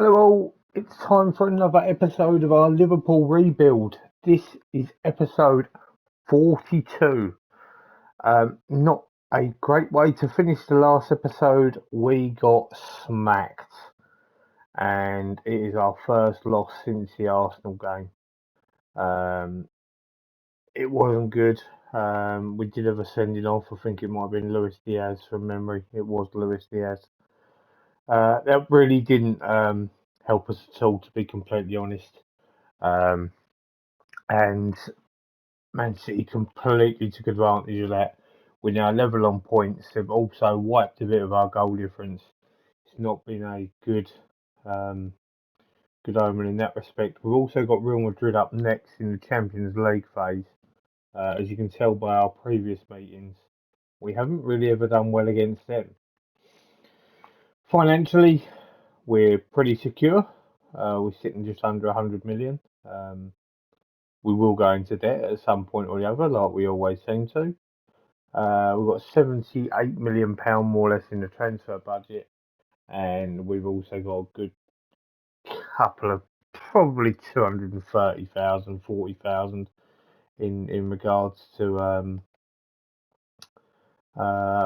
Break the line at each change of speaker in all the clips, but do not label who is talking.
Hello all, it's time for another episode of our Liverpool rebuild. This is episode 42. Not a great way to finish the last episode. We got smacked, and it is our first loss since the Arsenal game. Um, it wasn't good. We did have a sending off. I think it might have been Luis Diaz from memory. It was Luis Diaz. That really didn't help us at all, to be completely honest. Um, and Man City completely took advantage of that. We're now level on points. They've also wiped a bit of our goal difference. It's not been a um, good omen in that respect. We've also got Real Madrid up next in the Champions League phase. As you can tell by our previous meetings, we haven't really ever done well against them. Financially, we're pretty secure. We're sitting just under 100 million. We will go into debt at some point or the other, like we always seem to. We've got £78 million more or less in the transfer budget, and we've also got a good couple of probably 230,000, 40,000 in regards to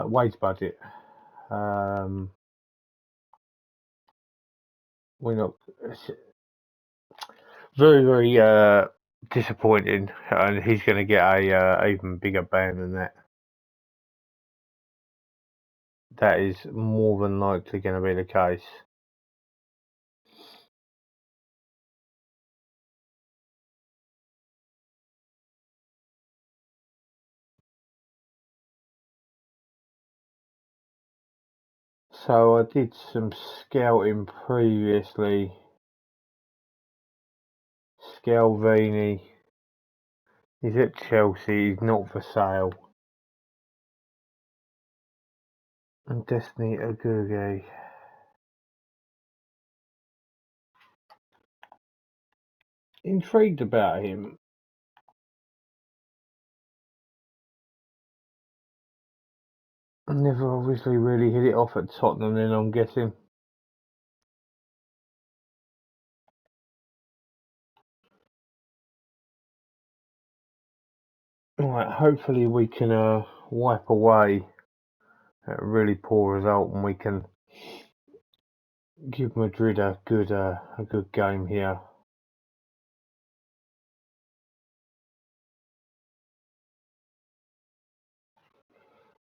wage budget. We're not very disappointing, and he's going to get a even bigger ban than that. That is more than likely going to be the case. So I did some scouting previously. Scalvini, he's at Chelsea, he's not for sale. And Destiny Aguirre, intrigued about him. Never obviously really hit it off at Tottenham then, I'm guessing. Right, hopefully we can wipe away a really poor result and we can give Madrid a good game here.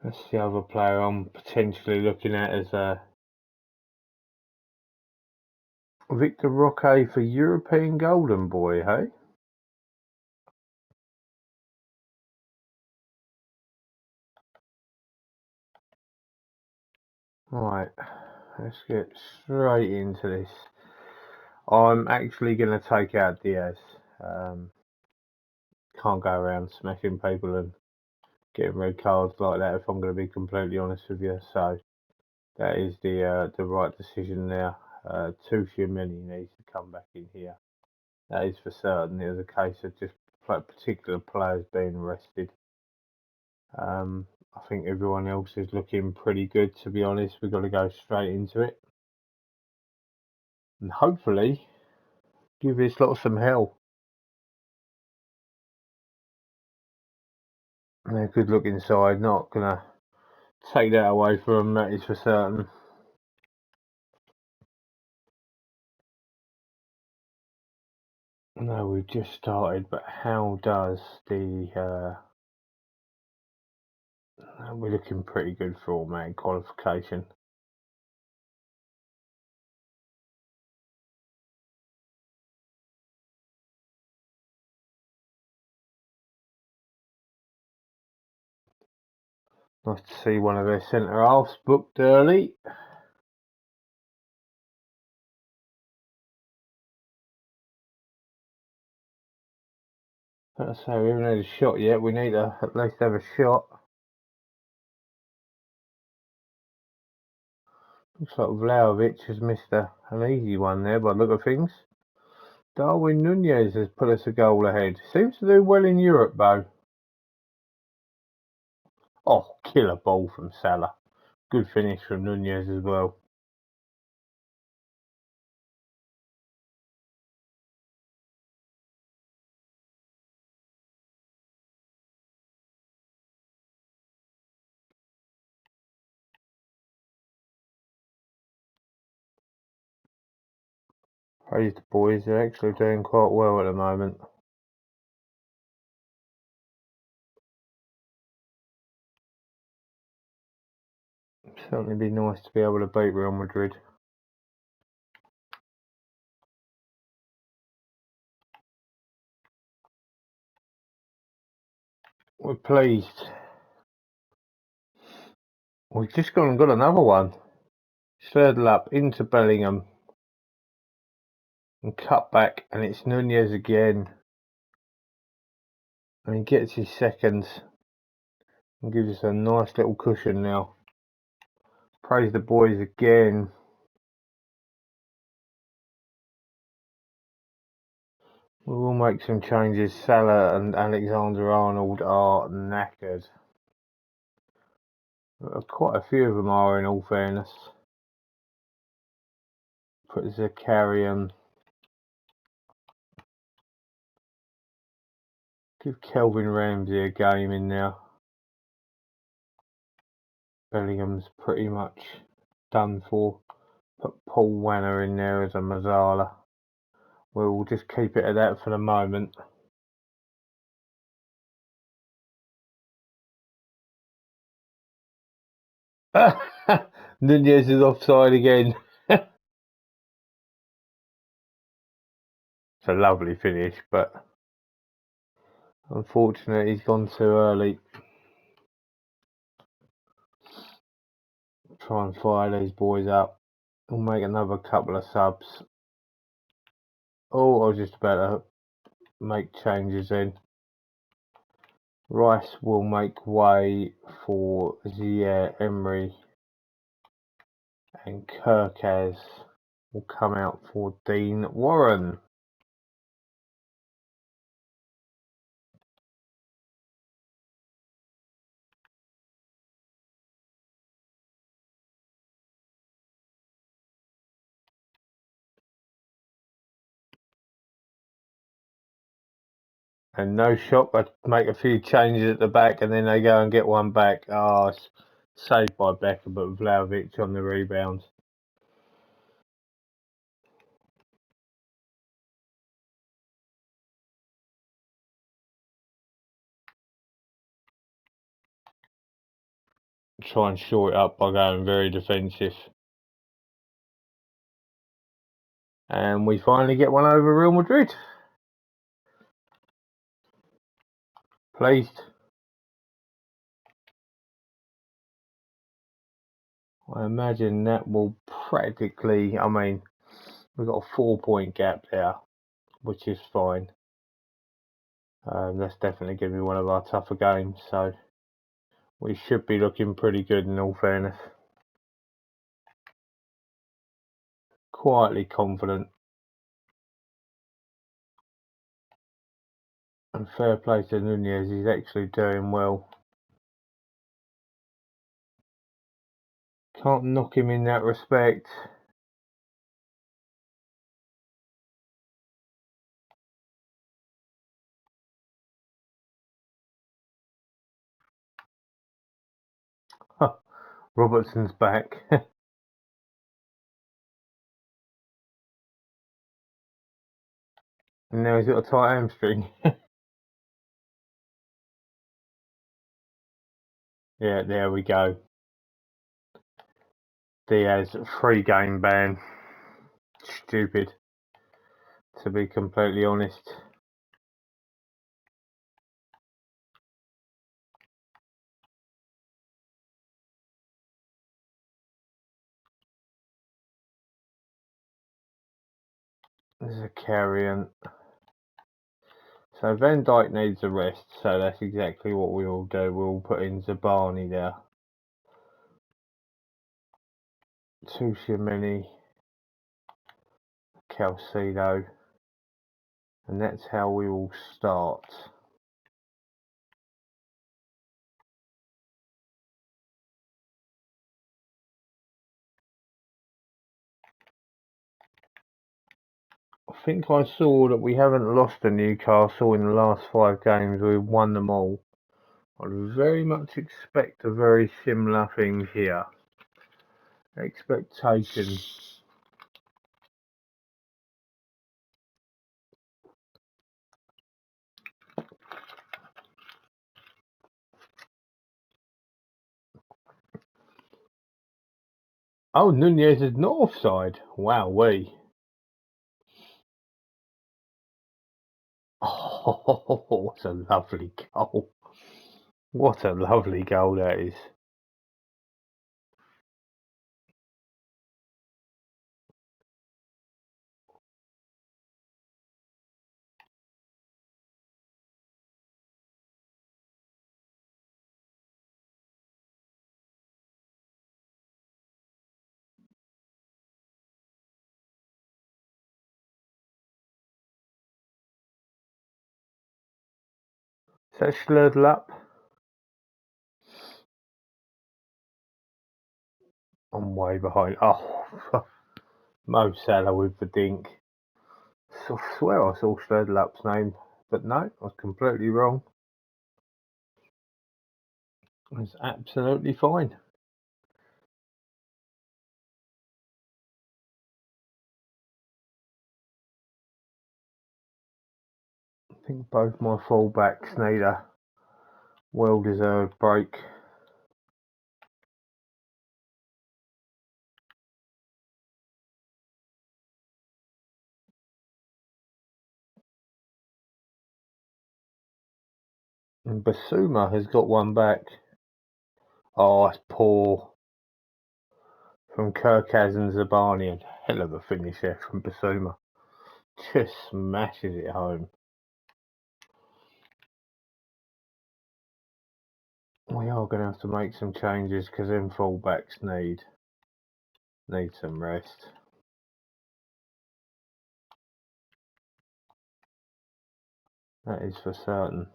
That's the other player I'm potentially looking at as Victor Roque for European Golden Boy, hey? Right, let's get straight into this. I'm actually going to take out Diaz. Can't go around smashing people and getting red cards like that, if I'm going to be completely honest with you. So that is the right decision there. Tuchel needs to come back in here. That is for certain. It was a case of just particular players being rested. I think everyone else is looking pretty good, to be honest. We've got to go straight into it. And hopefully give this lot some hell. And a good look inside, not gonna take that away from them, that is for certain. No, we've just started, but how does the we're looking pretty good for automatic qualification. Nice to see one of their centre halves booked early. Let's say we haven't had a shot yet. We need to at least have a shot. Looks like Vlahovic has missed an easy one there by the look of things. Darwin Nunez has put us a goal ahead. Seems to do well in Europe though. Oh, killer ball from Salah. Good finish from Nunez as well. Praise the boys, they're actually doing quite well at the moment. Certainly be nice to be able to beat Real Madrid. We're pleased. We've just gone and got another one. Slurred up into Bellingham and cut back, and it's Nunez again. And he gets his seconds and gives us a nice little cushion now. Praise the boys again. We will make some changes. Salah and Alexander-Arnold are knackered. Quite a few of them are, in all fairness. Put Zakarian. Give Kelvin Ramsey a game in now. Bellingham's pretty much done for. Put Paul Wanner in there as a Mazzala. We'll just keep it at that for the moment. Nunez is offside again. It's a lovely finish, but unfortunately he's gone too early. Try and fire these boys up. We'll make another couple of subs. Oh, I was just about to make changes then. Rice will make way for Zaire Emery, and Kirkaz will come out for Dean Warren. And no shock, I make a few changes at the back and then they go and get one back. Oh, it's saved by Becker, but Vlahovic on the rebound. Try and shore it up by going very defensive. And we finally get one over Real Madrid. Pleased. I imagine that will practically, I mean, we've got a 4-point gap there, which is fine. That's definitely going to be one of our tougher games, so we should be looking pretty good in all fairness. Quietly confident. And fair play to Nunez, he's actually doing well. Can't knock him in that respect. Robertson's back. And now he's got a tight hamstring. Yeah, there we go. Diaz, 3-game ban. Stupid, to be completely honest. Zakarian. So Van Dijk needs a rest, so that's exactly what we will do. We'll put in Zabani there. Tushimeni, Calcido, and that's how we will start. I think I saw that we haven't lost to Newcastle in the last 5 games. We've won them all. I'd very much expect a very similar thing here. Expectation Oh, Nunez is not offside. Wowee. Oh, what a lovely goal. What a lovely goal that is. Is that Schlurdle up? I'm way behind. Oh, Mo Salah with the dink. I swear I saw Schlurdle up's name, but no, I was completely wrong. It's absolutely fine. I think both my fullbacks need a well-deserved break. And Basuma has got one back. Oh, it's poor from Kirkaz and Zabani. Hell of a finish there from Basuma. Just smashes it home. We are going to have to make some changes because them fullbacks need some rest. That is for certain.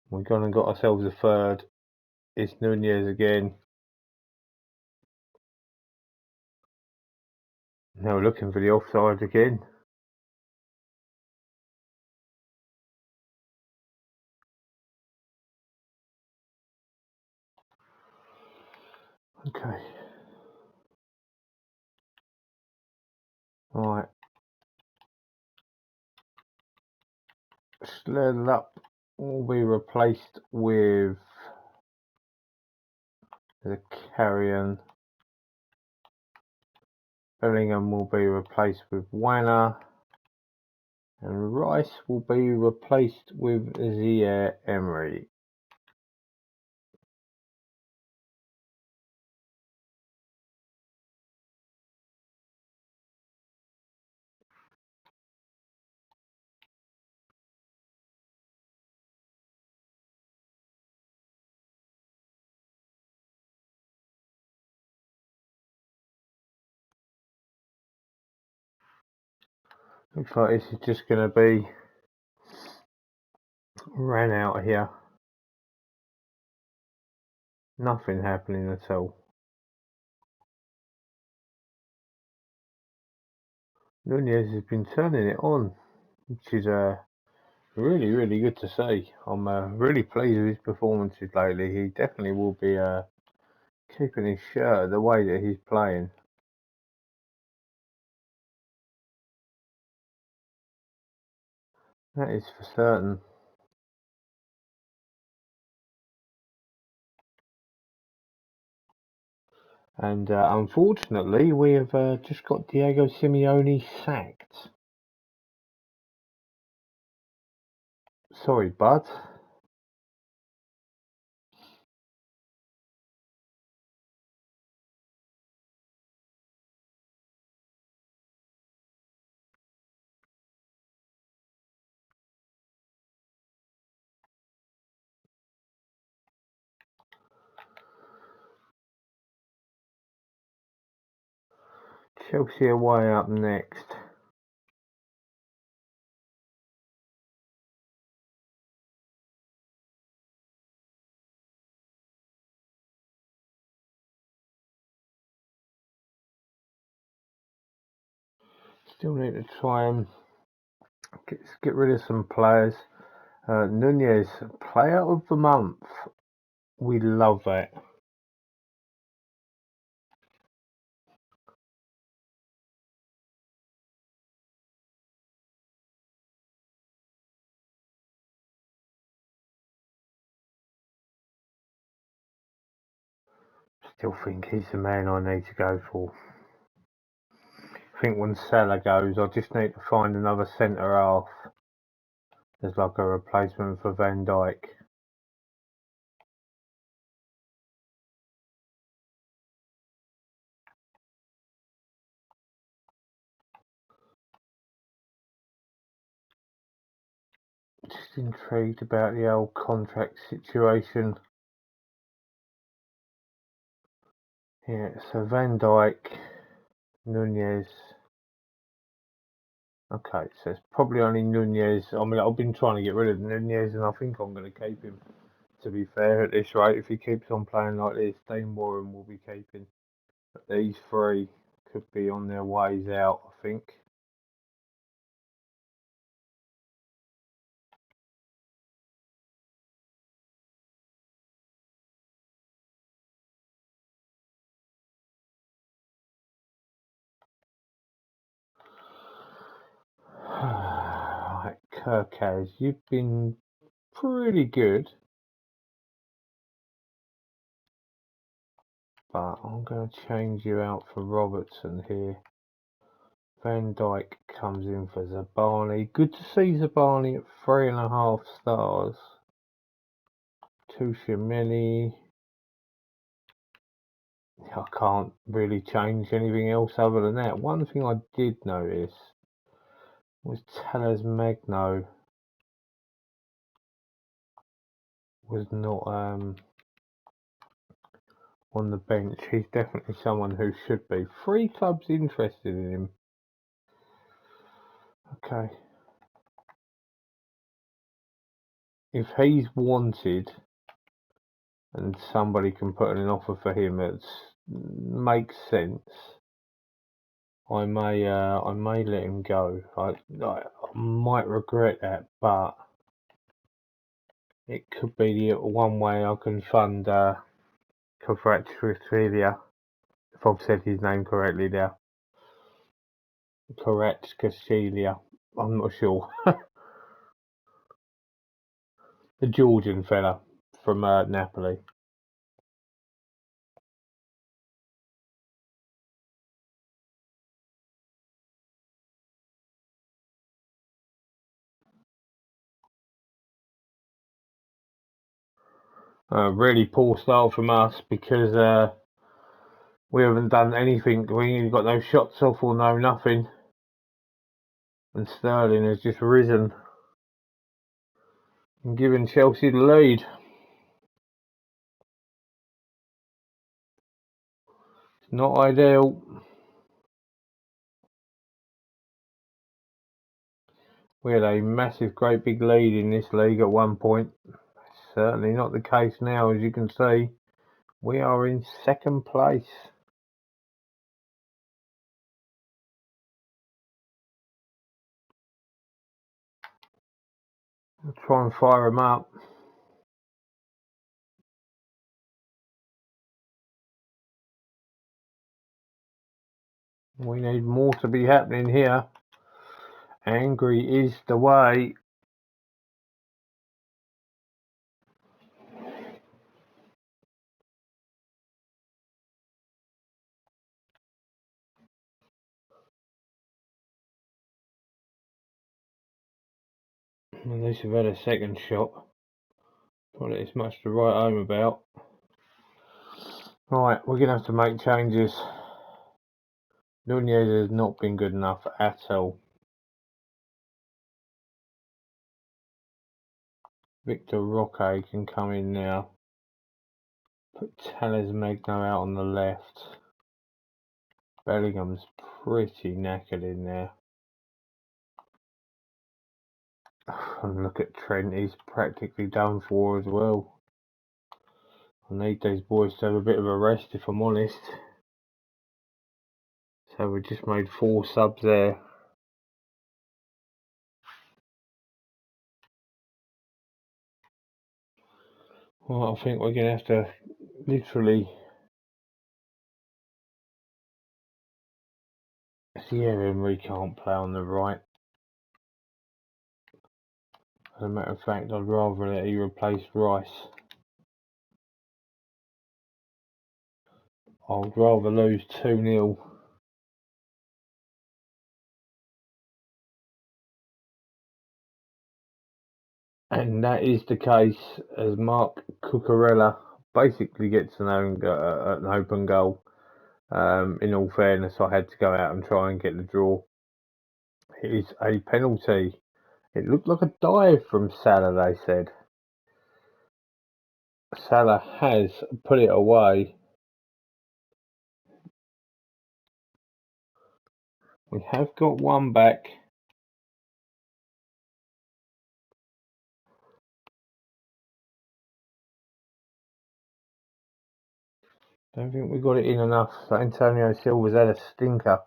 We've gone and got ourselves a third. It's Nunez again. Now we're looking for the offside again. Okay. Right. Sled up will be replaced with the Carrion. Bellingham will be replaced with Wanner. And Rice will be replaced with Zaire Emery. Looks like this is just going to be ran out here. Nothing happening at all. Nunez has been turning it on, which is really, really good to see. I'm really pleased with his performances lately. He definitely will be keeping his shirt the way that he's playing. That is for certain. And unfortunately, we have just got Diego Simeone sacked. Sorry, bud. Chelsea away up next. Still need to try and get rid of some players. Nunez, player of the month. We love that. Still think he's the man I need to go for. I think when Salah goes, I just need to find another centre half as like a replacement for Van Dijk. Just intrigued about the old contract situation. Yeah, so Van Dijk, Nunez. Okay, so it's probably only Nunez. I mean, I've been trying to get rid of Nunez, and I think I'm going to keep him. To be fair, at this rate, if he keeps on playing like this, Dean Warren will be keeping. But these three could be on their ways out, I think. Right, Kirkaz, you've been pretty good. But I'm going to change you out for Robertson here. Van Dijk comes in for Zabani. Good to see Zabani at 3.5 stars. Tushimeni. I can't really change anything else other than that. One thing I did notice was Tellers Magno was not on the bench. He's definitely someone who should be. 3 clubs interested in him. Okay. If he's wanted and somebody can put an offer for him that makes sense, I may let him go. I might regret that, but it could be the one way I can fund Kvaratskhelia, if I've said his name correctly there. Kvaratskhelia. I'm not sure. The Georgian fella from Napoli. Really poor start from us because we haven't done anything. We got no shots off or no nothing. And Sterling has just risen and given Chelsea the lead. It's not ideal. We had a massive, great big lead in this league at one point. Certainly not the case now, as you can see. We are in second place. I'll try and fire them up. We need more to be happening here. Angry is the way. At least we've had a second shot. Not that it's much to write home about. Right, we're going to have to make changes. Nunez has not been good enough at all. Victor Roque can come in now. Put Tellers Magno out on the left. Bellingham's pretty knackered in there. And look at Trent, he's practically done for as well. I need these boys to have a bit of a rest if I'm honest. So we just made 4 subs there. Well, I think we're going to have to literally... Thierry Henry can't play on the right. As a matter of fact, I'd rather that he replaced Rice. I'd rather lose 2-0. And that is the case as Mark Cucurella basically gets an open goal. In all fairness, I had to go out and try and get the draw. It is a penalty. It looked like a dive from Salah, they said. Salah has put it away. We have got one back. Don't think we got it in enough. Antonio Silva's had a stinker.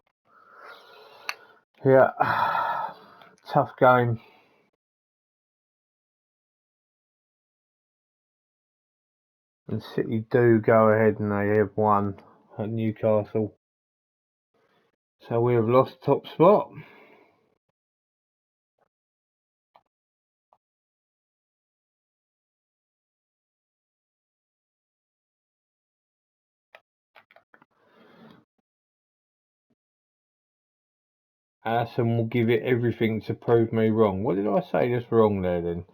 Yeah, tough game. And City do go ahead and they have won at Newcastle. So we have lost top spot. Allison will give it everything to prove me wrong. What did I say that's wrong there then?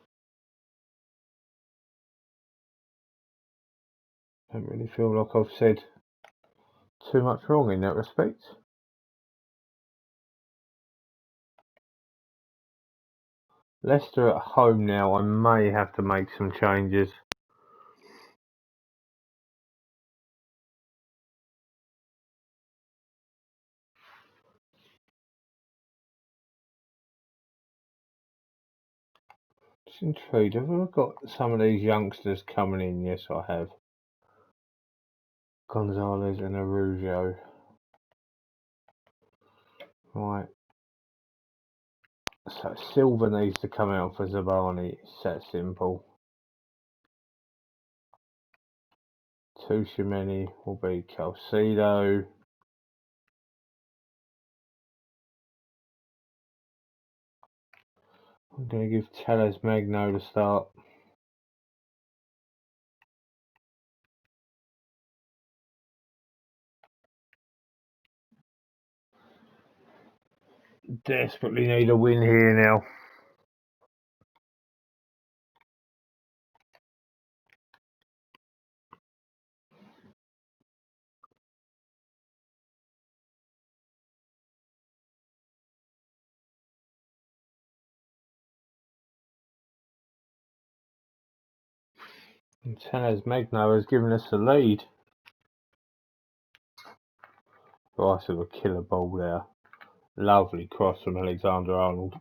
I don't really feel like I've said too much wrong in that respect. Leicester at home now. I may have to make some changes. Just intrigued. Have I got some of these youngsters coming in? Yes, I have. Gonzalez and Araujo. Right. So Silva needs to come out for Zabani. It's that simple. Tushimeni will be Calcido. I'm going to give Telles Magno the start. Desperately need a win here now. And Telles Magno has given us the lead. Rice with a killer ball there. Lovely cross from Alexander-Arnold.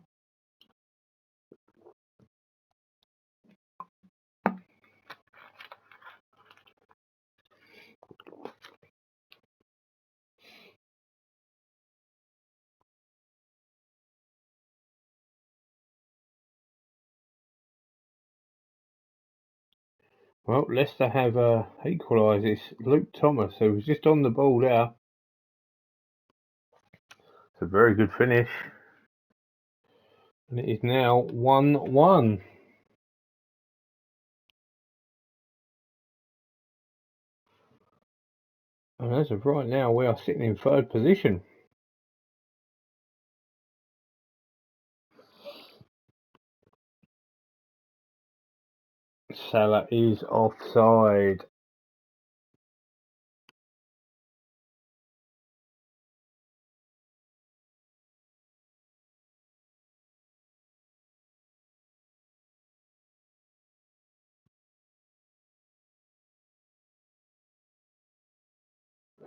Well, Leicester have equalised. It's Luke Thomas who was just on the ball there. It's a very good finish. And it is now 1-1. And as of right now, we are sitting in third position. Salah is offside.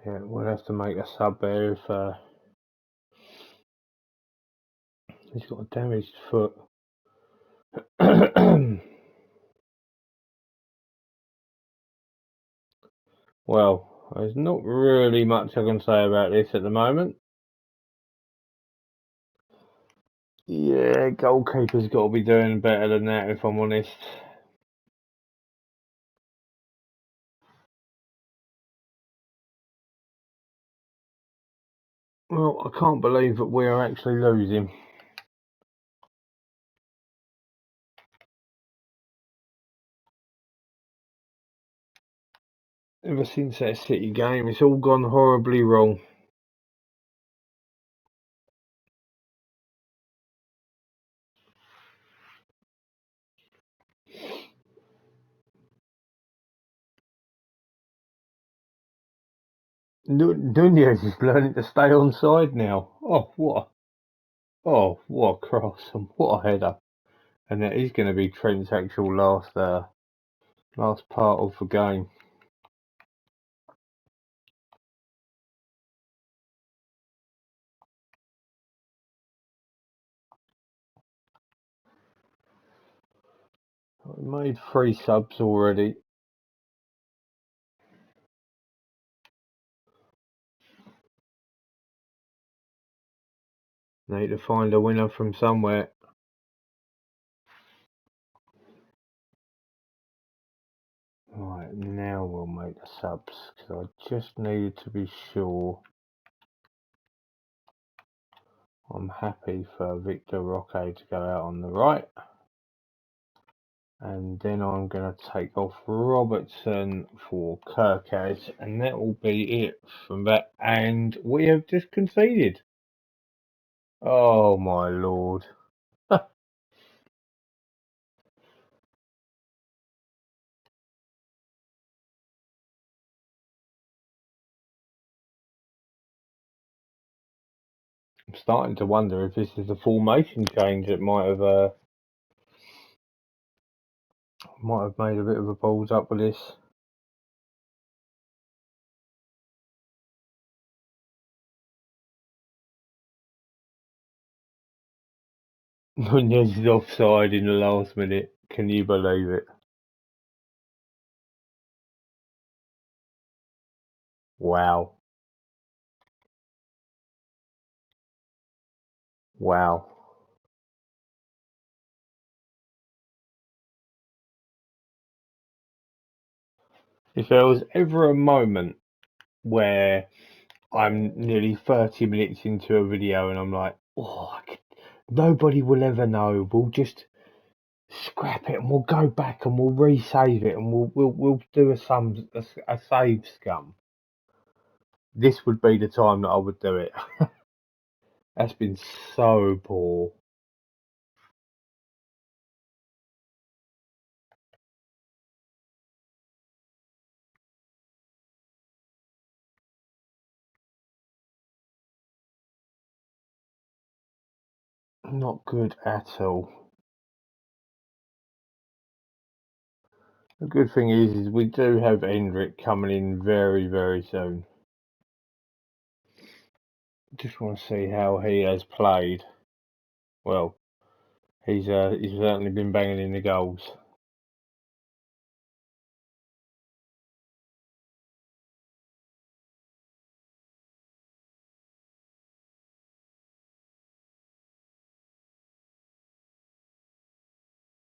Yeah, we'll have to make a sub there if he's got a damaged foot. Well, there's not really much I can say about this at the moment. Yeah, goalkeeper's got to be doing better than that, if I'm honest. Well, I can't believe that we are actually losing. Ever since that City game, it's all gone horribly wrong. Nunez is learning to stay on side now. What a cross and what a header! And that is going to be Trent's actual last part of the game. We made 3 subs already. Need to find a winner from somewhere. Right, now we'll make the subs, because I just needed to be sure I'm happy for Victor Roque to go out on the right. And then I'm going to take off Robertson for Kirkaz, and that will be it from that. And we have just conceded. Oh my lord. I'm starting to wonder if this is a formation change that might have made a bit of a balls up with this. Nunez is offside in the last minute. Can you believe it? Wow. Wow. If there was ever a moment where I'm nearly 30 minutes into a video and I'm like, nobody will ever know. We'll just scrap it and we'll go back and we'll resave it and we'll do a save scum. This would be the time that I would do it. That's been so poor. Not good at all. The good thing is we do have Endrick coming in very, very soon. Just want to see how he has played. Well, he's certainly been banging in the goals.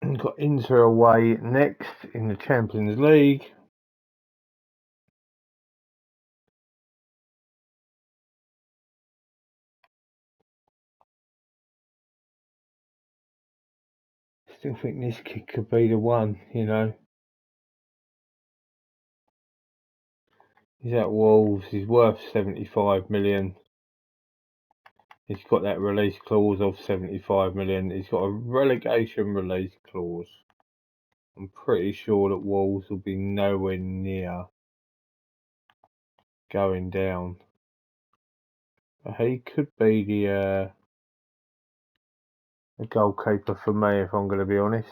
We've got Inter away next in the Champions League. Still think this kid could be the one, you know. He's at Wolves, he's worth 75 million. He's got that release clause of 75 million. He's got a relegation release clause. I'm pretty sure that Wolves will be nowhere near going down. But he could be the goalkeeper for me, if I'm going to be honest.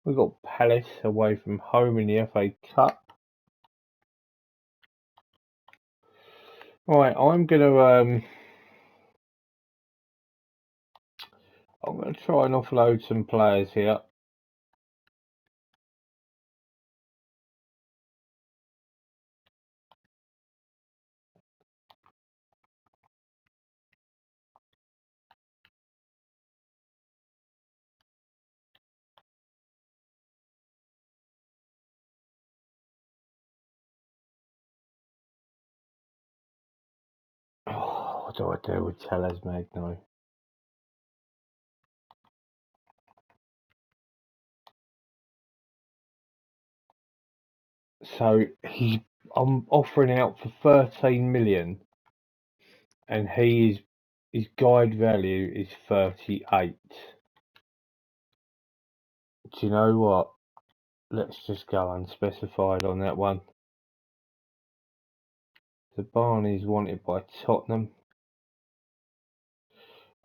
We've got Palace away from home in the FA Cup. Right, I'm gonna try and offload some players here. Oh, what do I do with Tellez Magno? So I'm offering out for 13 million, and his guide value is 38. Do you know what? Let's just go unspecified on that one. The Barney's wanted by Tottenham.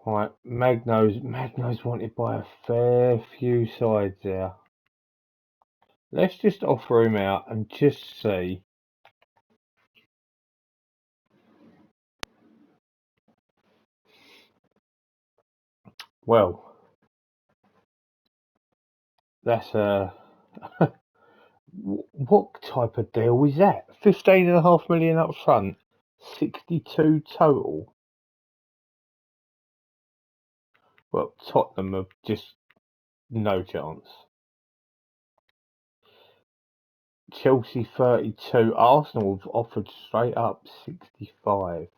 Right, Magno's wanted by a fair few sides there. Let's just offer him out and just see. Well, that's a what type of deal is that? 15.5 million up front, 62 total. Well, Tottenham have just no chance. Chelsea 32. Arsenal have offered straight up 65.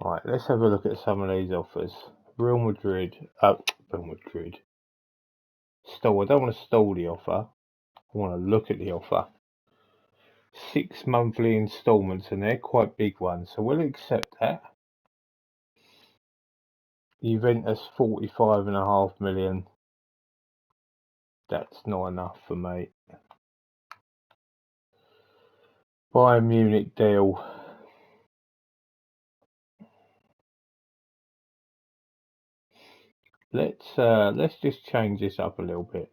Right, let's have a look at some of these offers. Real Madrid. Real Madrid. Stall. I don't want to stall the offer. I want to look at the offer. 6 monthly instalments, and they're quite big ones, so we'll accept that. Juventus 45.5 million. That's not enough for me. Bayern Munich deal. Let's just change this up a little bit.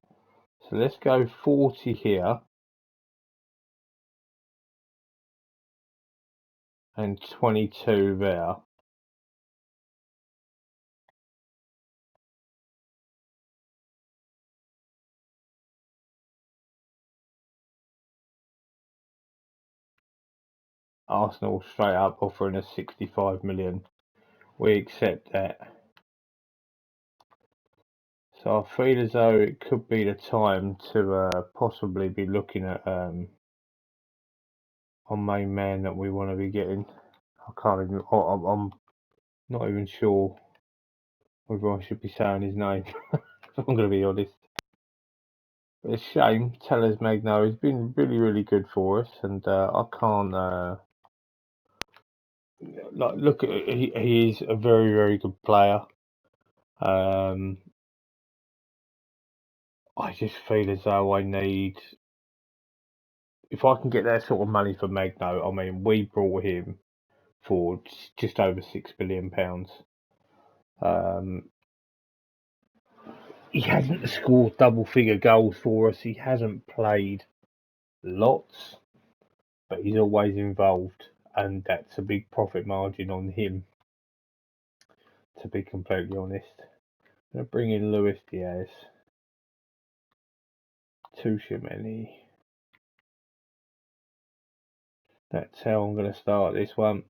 So let's go 40 here and 22 there. Arsenal straight up offering us 65 million. We accept that. So I feel as though it could be the time to possibly be looking at our main man that we want to be getting. I'm not even sure whether I should be saying his name. If I'm going to be honest. But it's a shame. Tellers Magno has been really, really good for us, and I can't look at. He is a very, very good player. I just feel as though I need. If I can get that sort of money for Magno, I mean, we brought him for just over £6 billion. He hasn't scored double-figure goals for us. He hasn't played lots, but he's always involved, and that's a big profit margin on him. To be completely honest, I'm gonna bring in Luis Diaz, Tuchemeni. That's how I'm gonna start this one.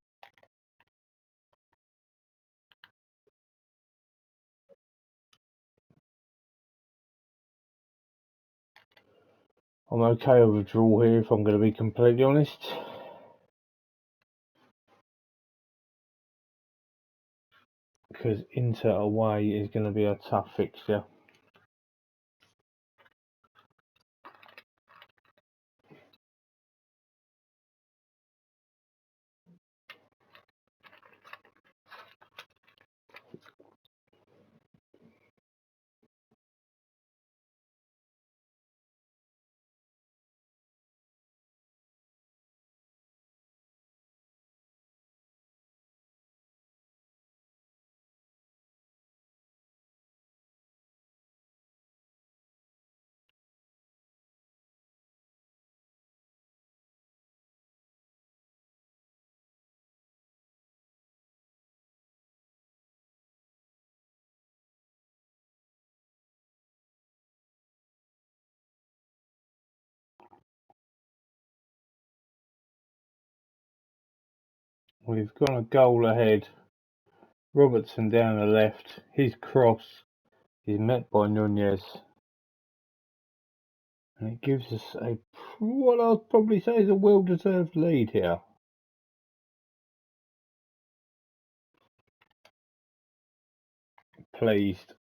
I'm okay with a draw here, if I'm going to be completely honest. Because Inter away is going to be a tough fixture. We've gone a goal ahead. Robertson down the left. His cross is met by Nunez. And it gives us what I'll probably say is a well-deserved lead here. Pleased.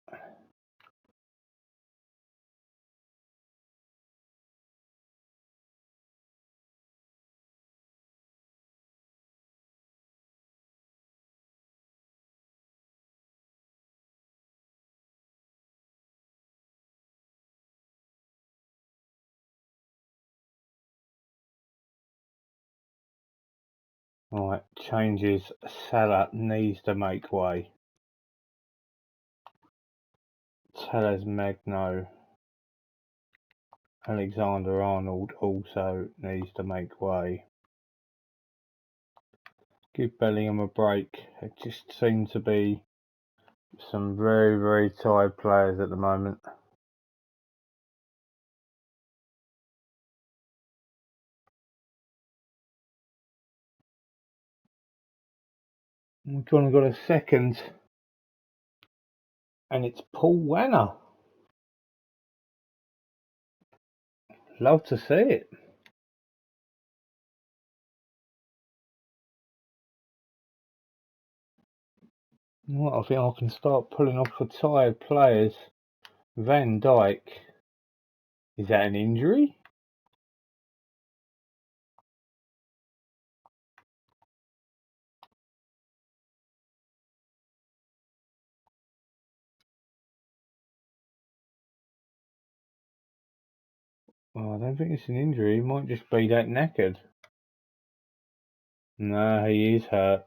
Right, changes. Salah needs to make way. Tellez Magno. Alexander-Arnold also needs to make way. Give Bellingham a break. It just seems to be some very, very tired players at the moment. We've gone and got a second, and it's Paul Wanner. Love to see it. Well, I think I can start pulling off for tired players. Van Dijk. Is that an injury? Oh, I don't think it's an injury. He might just be that knackered. No, he is hurt.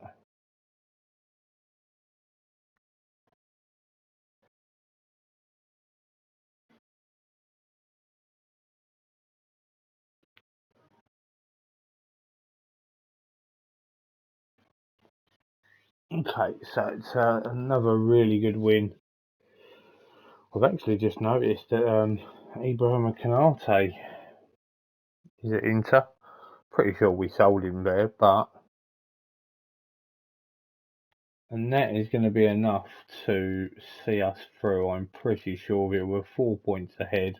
Okay, so it's another really good win. I've actually just noticed that Ibrahim Konate is at Inter. Pretty sure we sold him there, but and that is going to be enough to see us through. I'm pretty sure we're 4 points ahead.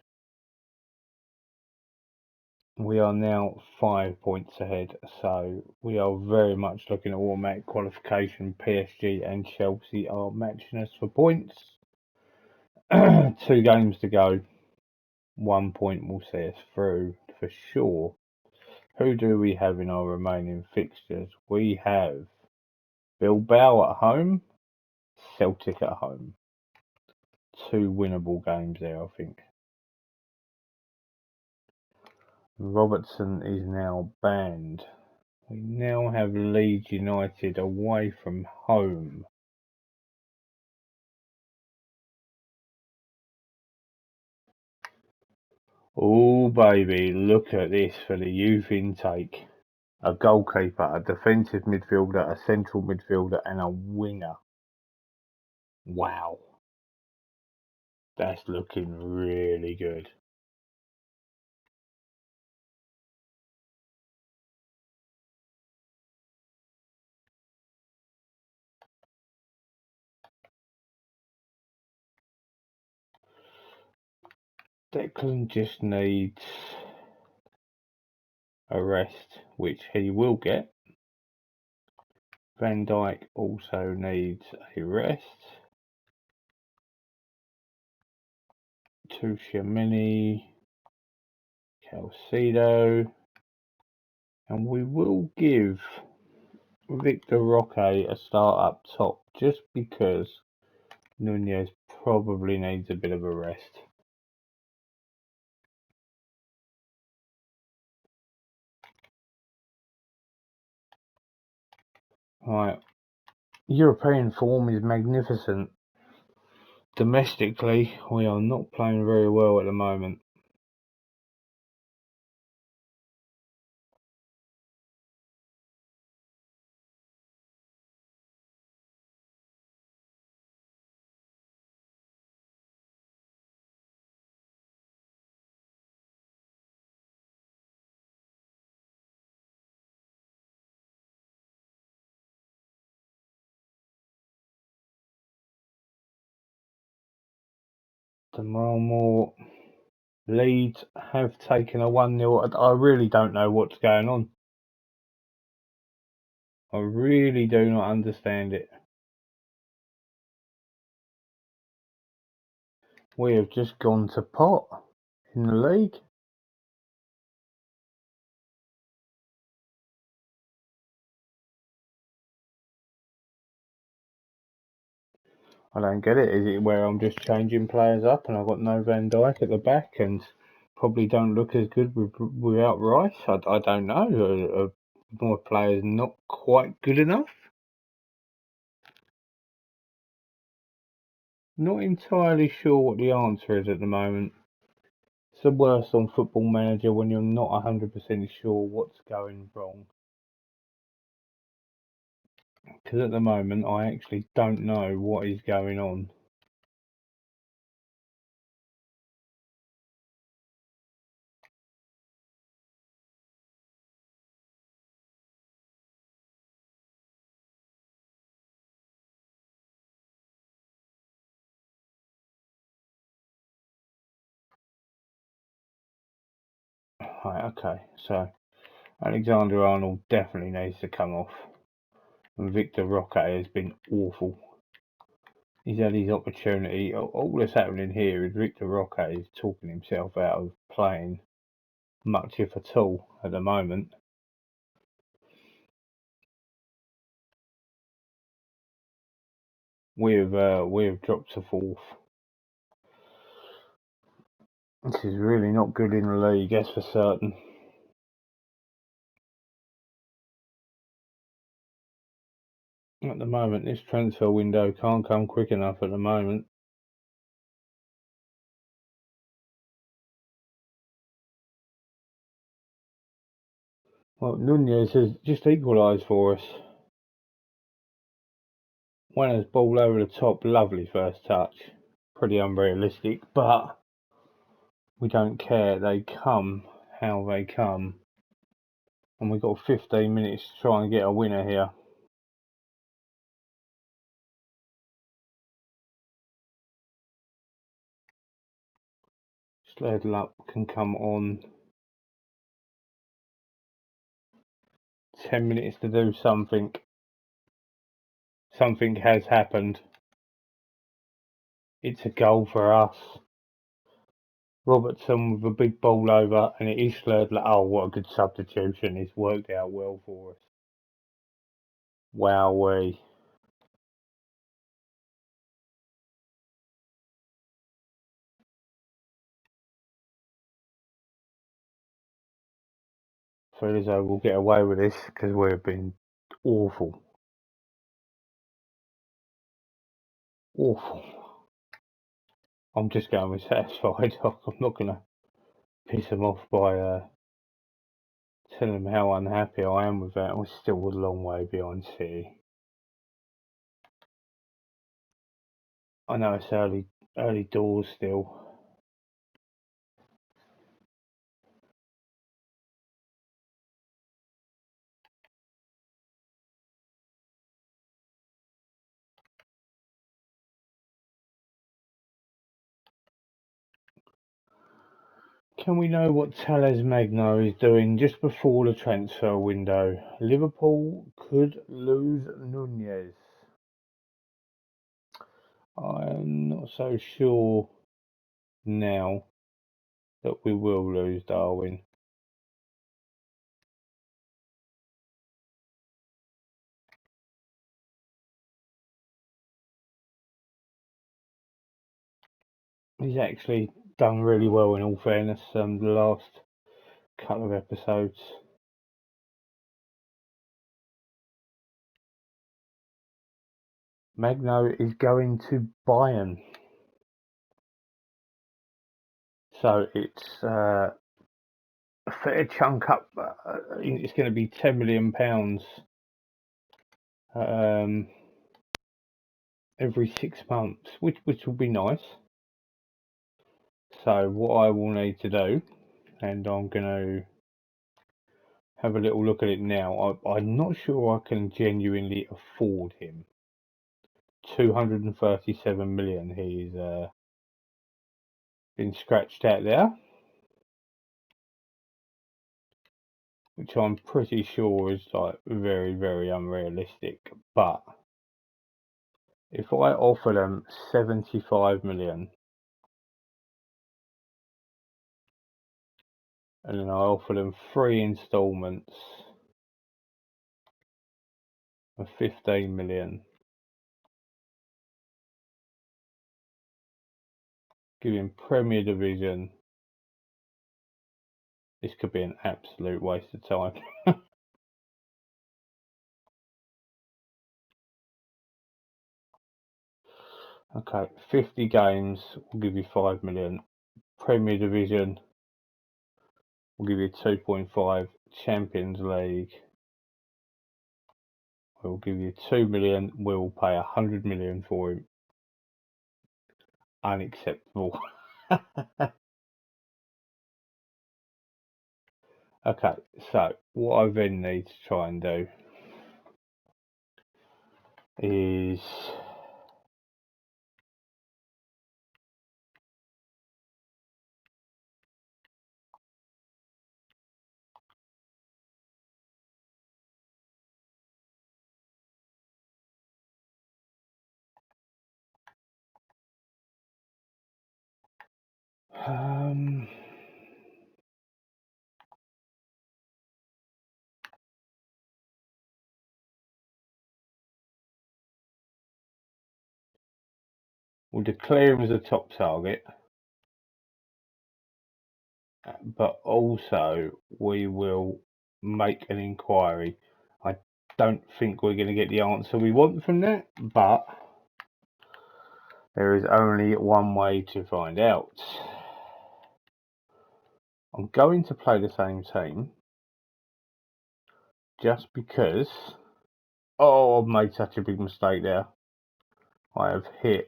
We are now 5 points ahead, so we are very much looking at automatic qualification. PSG and Chelsea are matching us for points. 2 games to go. 1 point will see us through for sure. Who do we have in our remaining fixtures? We have Bilbao at home, Celtic at home. 2 winnable games there, I think. Robertson is now banned. We now have Leeds United away from home. Oh baby, look at this for the youth intake. A goalkeeper, a defensive midfielder, a central midfielder and a winger. Wow. That's looking really good. Declan just needs a rest, which he will get. Van Dijk also needs a rest. Tuchemini, Calcido, and we will give Victor Roque a start up top just because Nunez probably needs a bit of a rest. Right, European form is magnificent. Domestically, we are not playing very well at the moment. Tomorrow more. Leeds have taken a 1-0. I really don't know what's going on. I really do not understand it. We have just gone to pot in the league. I don't get it. Is it where I'm just changing players up and I've got no Van Dijk at the back and probably don't look as good without Rice? I don't know. My player's not quite good enough. Not entirely sure what the answer is at the moment. It's the worst on Football Manager when you're not 100% sure what's going wrong. Because at the moment I actually don't know what is going on. Right, okay, so Alexander-Arnold definitely needs to come off. And Victor Roque has been awful. He's had his opportunity. All that's happening here is Victor Roque is talking himself out of playing much, if at all, at the moment. We've dropped to fourth. This is really not good in the league, that's for certain. At the moment, this transfer window can't come quick enough at the moment. Well, Nunez has just equalised for us. Juana's ball over the top, lovely first touch. Pretty unrealistic, but we don't care. They come how they come. And we've got 15 minutes to try and get a winner here. Sled Luck can come on. 10 minutes to do something. Something has happened. It's a goal for us. Robertson with a big ball over, and it is Sled Luck. Oh, what a good substitution. It's worked out well for us. Wowee. Feel as though we'll get away with this because we've been awful. Awful. I'm just going to be satisfied. I'm not going to piss them off by telling them how unhappy I am with that. We're still a long way behind City. I know it's early doors still. Can we know what Tales Magno is doing just before the transfer window? Liverpool could lose Nunez. I'm not so sure now that we will lose Darwin. He's actually done really well in all fairness, the last couple of episodes. Magno is going to Bayern. So it's a fair chunk up. It's going to be £10 million every 6 months, which will be nice. So what I will need to do, and I'm going to have a little look at it now. I'm not sure I can genuinely afford him. 237 million. He's been scratched out there, which I'm pretty sure is like very, very unrealistic. But if I offer them 75 million, and then I offer them 3 instalments of 15 million, give him Premier Division, this could be an absolute waste of time. Okay, 50 games will give you 5 million. Premier Division will give you 2.5. Champions League will give you 2 million. We'll pay 100 million for him. Unacceptable. Okay, so what I then need to try and do is we'll declare him as a top target, but also we will make an inquiry. I don't think we're going to get the answer we want from that, but there is only one way to find out. I'm going to play the same team just because. Oh, I've made such a big mistake there. I have hit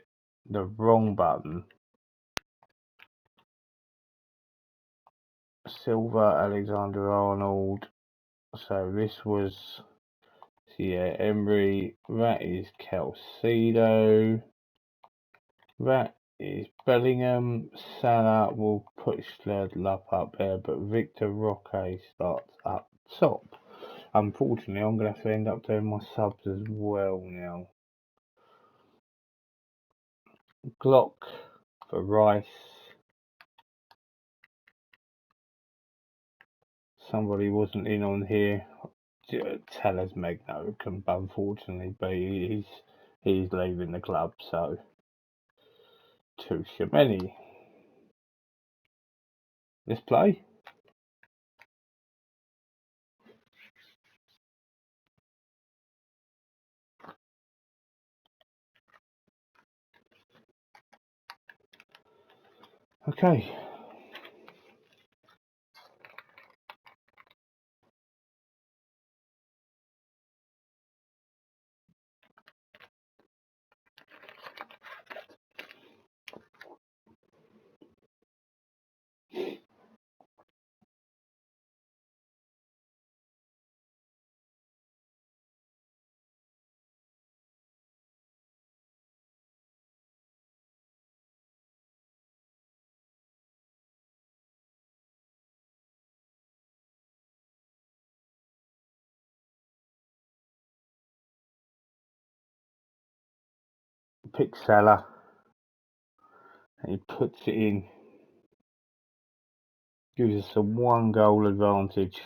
the wrong button. Silver, Alexander-Arnold. So this was, yeah, Embry. That is Calcido. That is Bellingham. Salah will put Schledl up there, but Victor Roque starts up top. Unfortunately, I'm going to have to end up doing my subs as well now. Glock for Rice. Somebody wasn't in on here. Tellers Magno can unfortunately be. He's leaving the club, so too many. Let's play. Okay. Pick Salah. And he puts it in. Gives us a 1-goal advantage.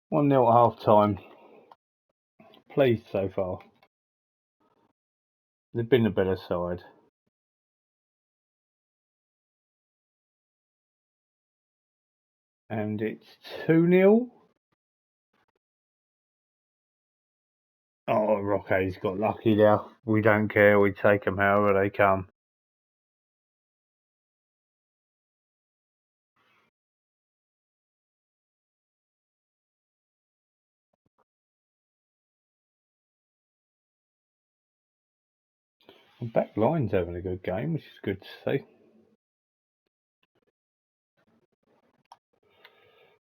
One nil at half time. Pleased so far. They've been a better side. And it's 2-0. Oh, Roque's got lucky now. We don't care. We take them however they come. The back line's having a good game, which is good to see.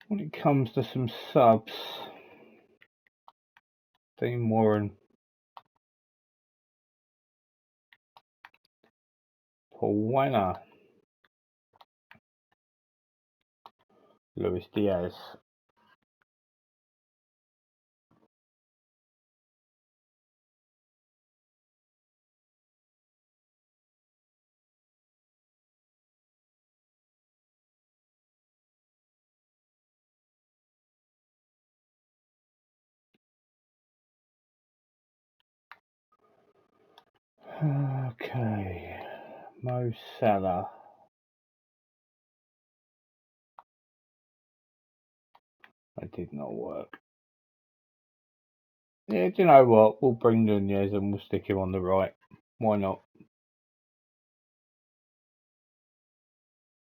When it comes to some subs, Dean Warren, Paul Wenner, Luis Diaz. Okay, Mo Salah. That did not work. Yeah, do you know what? We'll bring Nunez and we'll stick him on the right. Why not?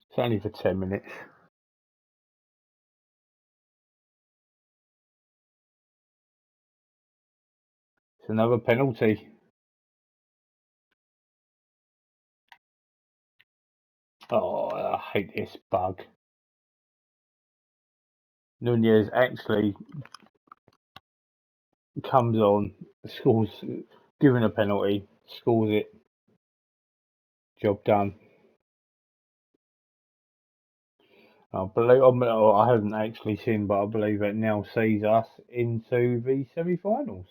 It's only for 10 minutes. It's another penalty. Oh, I hate this bug. Nunez actually comes on, scores, given a penalty, scores it. Job done. I haven't actually seen, but I believe it now sees us into the semi-finals.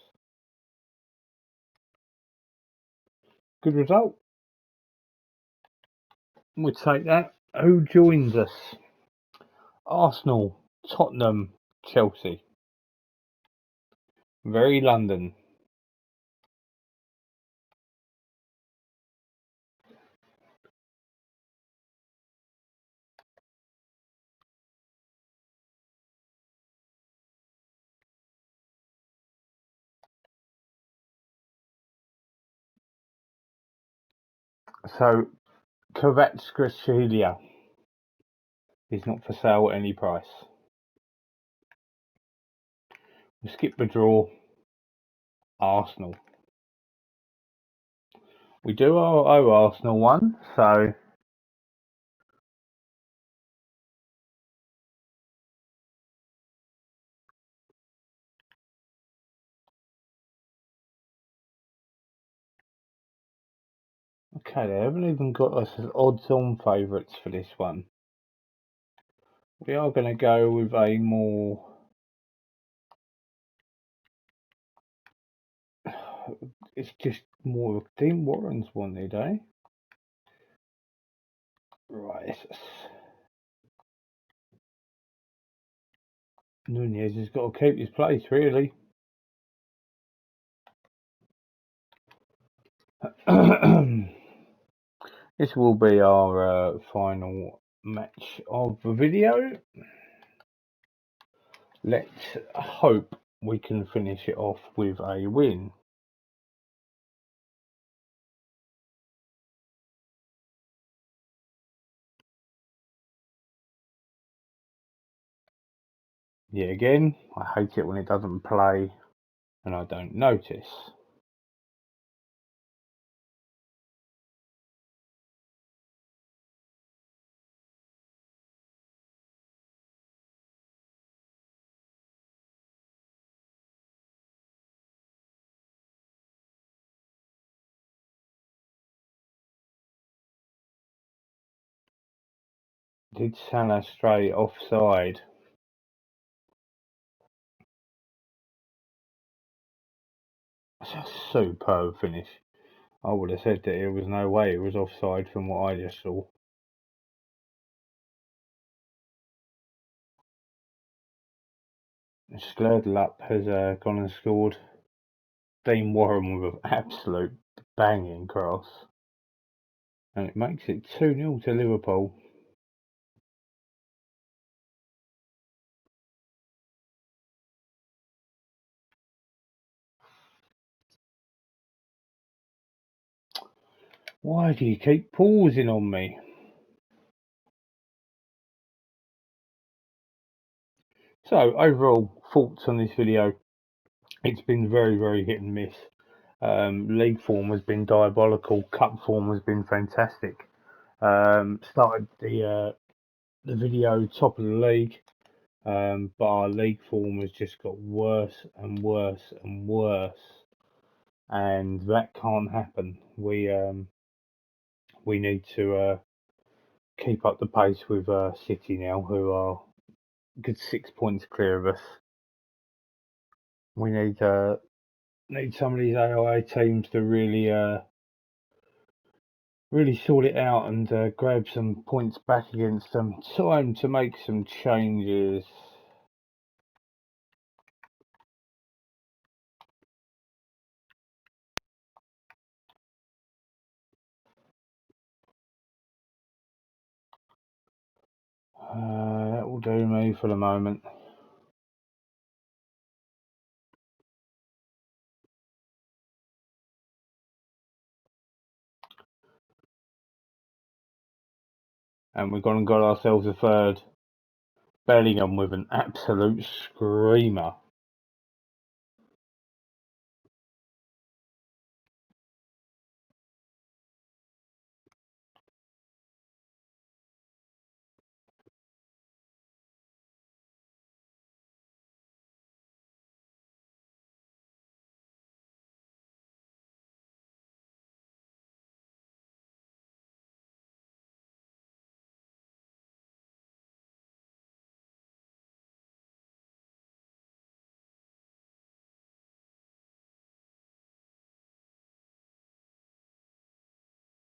Good result. We'll take that. Who joins us? Arsenal, Tottenham, Chelsea. Very London. So, Kvaratskhelia is not for sale at any price. We'll skip the draw. Arsenal. We do owe Arsenal one, so okay, they haven't even got us as odds-on favourites for this one. We are going to go with a more... It's just more of Dean Warren's wanted, eh? Right. Nunez has got to keep his place, really. This will be our final match of the video. Let's hope we can finish it off with a win. Yeah, again, I hate it when it doesn't play and I don't notice. Did Salah stray offside? That's a superb finish. I would have said that there was no way it was offside from what I just saw. Sklerdelup has gone and scored. Dean Warren with an absolute banging cross. And it makes it 2-0 to Liverpool. Why do you keep pausing on me? So, overall, thoughts on this video. It's been very, very hit and miss. League form has been diabolical. Cup form has been fantastic. Started the video top of the league, but our league form has just got worse and worse and worse, and that can't happen. We need to keep up the pace with City now, who are a good 6 points clear of us. We need some of these AOA teams to really sort it out and grab some points back against them. Time to make some changes. That will do me for the moment. And we've gone and got ourselves a third. Bellingham with an absolute screamer.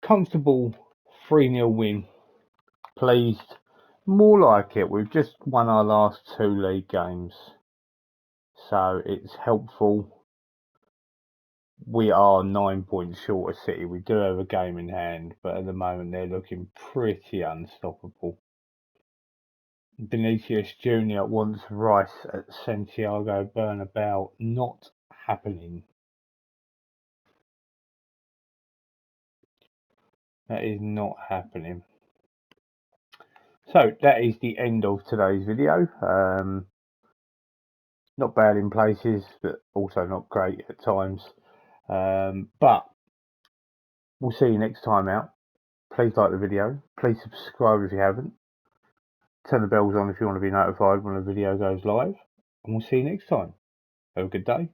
Comfortable 3-0 win. Pleased. More like it. We've just won our last 2 league games. So it's helpful. We are 9 points short of City. We do have a game in hand, but at the moment they're looking pretty unstoppable. Vinicius Jr. wants Rice at Santiago Bernabeu. Not happening. That is not happening. So that is the end of today's video. Not bad in places, but also not great at times. But we'll see you next time out. Please like the video. Please subscribe if you haven't. Turn the bells on if you want to be notified when a video goes live. And we'll see you next time. Have a good day.